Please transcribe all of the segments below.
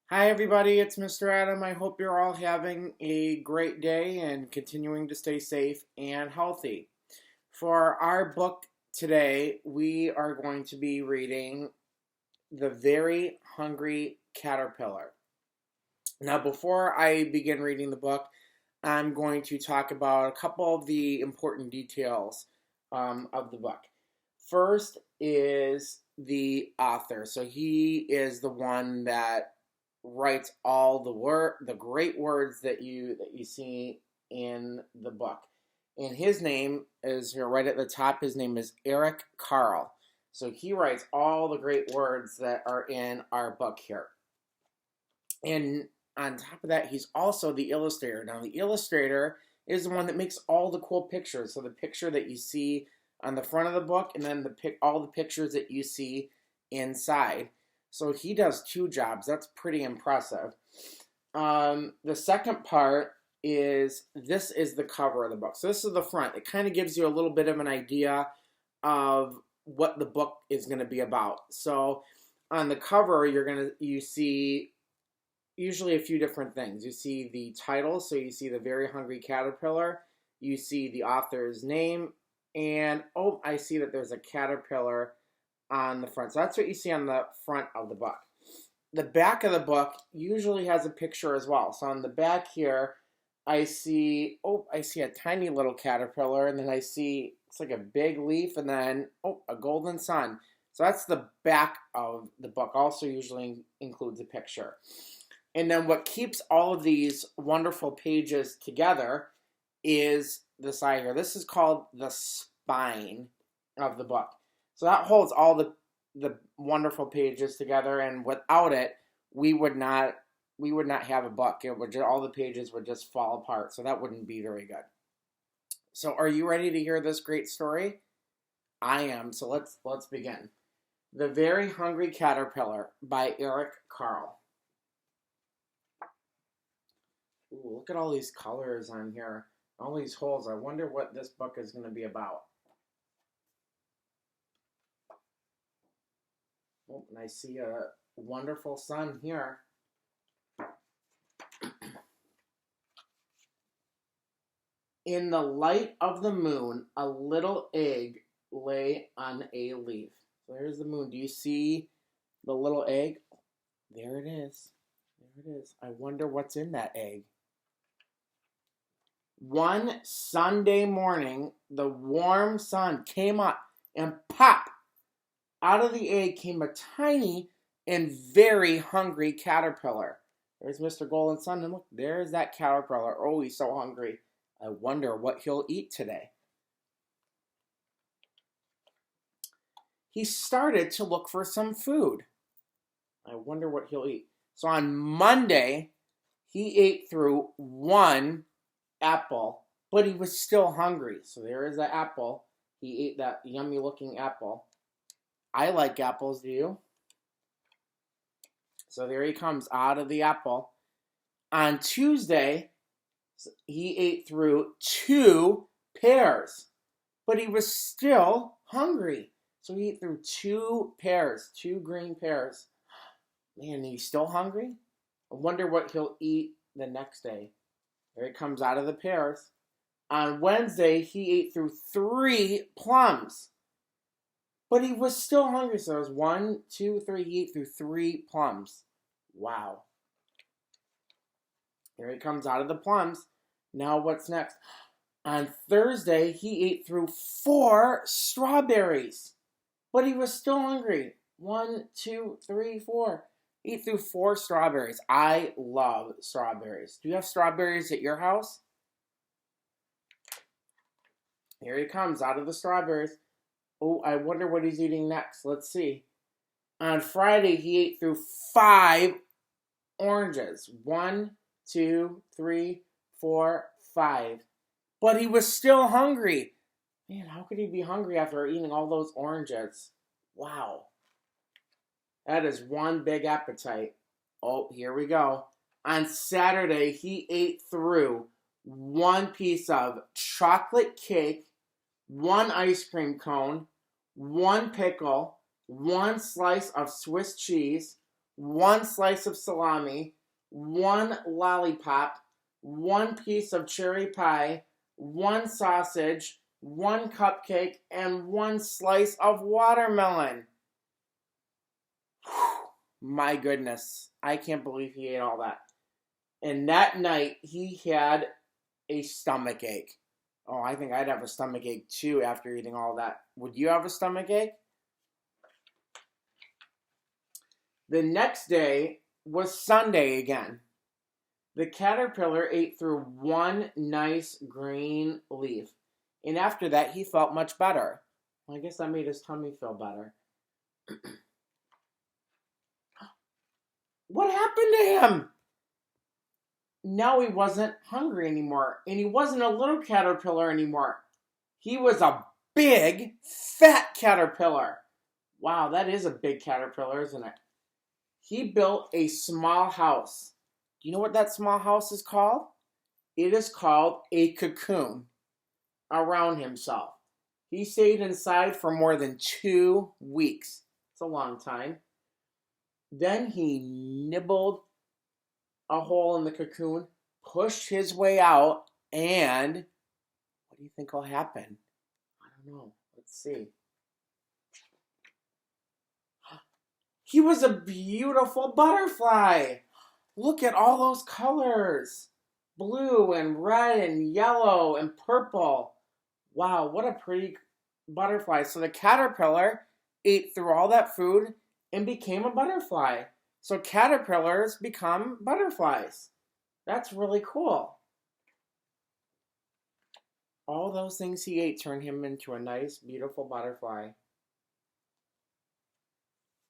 Hi, everybody. It's Mr. Adam. I hope you're all having a great day and continuing to stay safe and healthy. For our book today, we are going to be reading The Very Hungry Caterpillar. Now, before I begin reading the book, I'm going to talk about a couple of the important details of the book. First is the author. So he is the one that writes all the great words that you see in the book. And his name is here right at the top. His name is Eric Carle. So he writes all the great words that are in our book here. And on top of that, he's also the illustrator. Now, the illustrator is the one that makes all the cool pictures. So the picture that you see on the front of the book, and then all the pictures that you see inside. So he does two jobs. That's pretty impressive. The second part is this is the cover of the book. So this is the front. It kind of gives you a little bit of an idea of what the book is going to be about. So on the cover, you see usually a few different things. You see the title, so you see The Very Hungry Caterpillar. You see the author's name, and I see that there's a caterpillar on the front. So that's what you see on the front of the book. The back of the book usually has a picture as well. So on the back here, I see a tiny little caterpillar, and then I see it's like a big leaf, and then a golden sun. So that's the back of the book. Also usually includes a picture. And then what keeps all of these wonderful pages together is the side here. This is called the spine of the book. So that holds all the wonderful pages together, and without it, we would not have a book. All the pages would just fall apart. So that wouldn't be very good. So are you ready to hear this great story? I am. So let's begin. The Very Hungry Caterpillar by Eric Carle. Ooh, look at all these colors on here. All these holes. I wonder what this book is going to be about. Oh, and I see a wonderful sun here. In the light of the moon, a little egg lay on a leaf. So there's the moon. Do you see the little egg? There it is. There it is. I wonder what's in that egg. One Sunday morning, the warm sun came up, and pop! Out of the egg came a tiny and very hungry caterpillar. There's Mr. Golden Sun, and look, there's that caterpillar. Oh, he's so hungry. I wonder what he'll eat today. He started to look for some food. I wonder what he'll eat. So on Monday, he ate through one apple, but he was still hungry. So there is the apple. He ate that yummy looking apple. I like apples, do you? So there he comes out of the apple. On Tuesday, he ate through two pears, but he was still hungry. So he ate through two pears, two green pears. Man, he's still hungry? I wonder what he'll eat the next day. There he comes out of the pears. On Wednesday, he ate through three plums, but he was still hungry. So it was 1, 2, 3. He ate through three plums. Wow. Here he comes out of the plums. Now what's next? On Thursday, he ate through 4 strawberries, but he was still hungry. 1, 2, 3, 4. He ate through 4 strawberries. I love strawberries. Do you have strawberries at your house? Here he comes out of the strawberries. Oh, I wonder what he's eating next. Let's see. On Friday, he ate through 5 oranges. 1, 2, 3, 4, 5. But he was still hungry. Man, how could he be hungry after eating all those oranges? Wow. That is one big appetite. Oh, here we go. On Saturday, he ate through 1 piece of chocolate cake, 1 ice cream cone, 1 pickle, 1 slice of Swiss cheese, one slice of salami, one lollipop, one piece of cherry pie, one sausage, one cupcake, and one slice of watermelon. Whew, my goodness, I can't believe he ate all that. And that night, he had a stomach ache. Oh, I think I'd have a stomach ache too after eating all that. Would you have a stomach ache? The next day was Sunday again. The caterpillar ate through one nice green leaf. And after that, he felt much better. I guess that made his tummy feel better. What happened to him? Now he wasn't hungry anymore. And he wasn't a little caterpillar anymore. He was a big, fat caterpillar. Wow, that is a big caterpillar, isn't it? He built a small house. Do you know what that small house is called? It is called a cocoon around himself. He stayed inside for more than 2 weeks. It's a long time. Then he nibbled a hole in the cocoon, pushed his way out, and what do you think will happen? I don't know. Let's see. He was a beautiful butterfly. Look at all those colors. Blue and red and yellow and purple. Wow, what a pretty butterfly. So the caterpillar ate through all that food and became a butterfly. So caterpillars become butterflies. That's really cool. All those things he ate turned him into a nice, beautiful butterfly.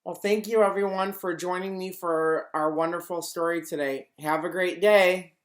Well, thank you everyone for joining me for our wonderful story today. Have a great day.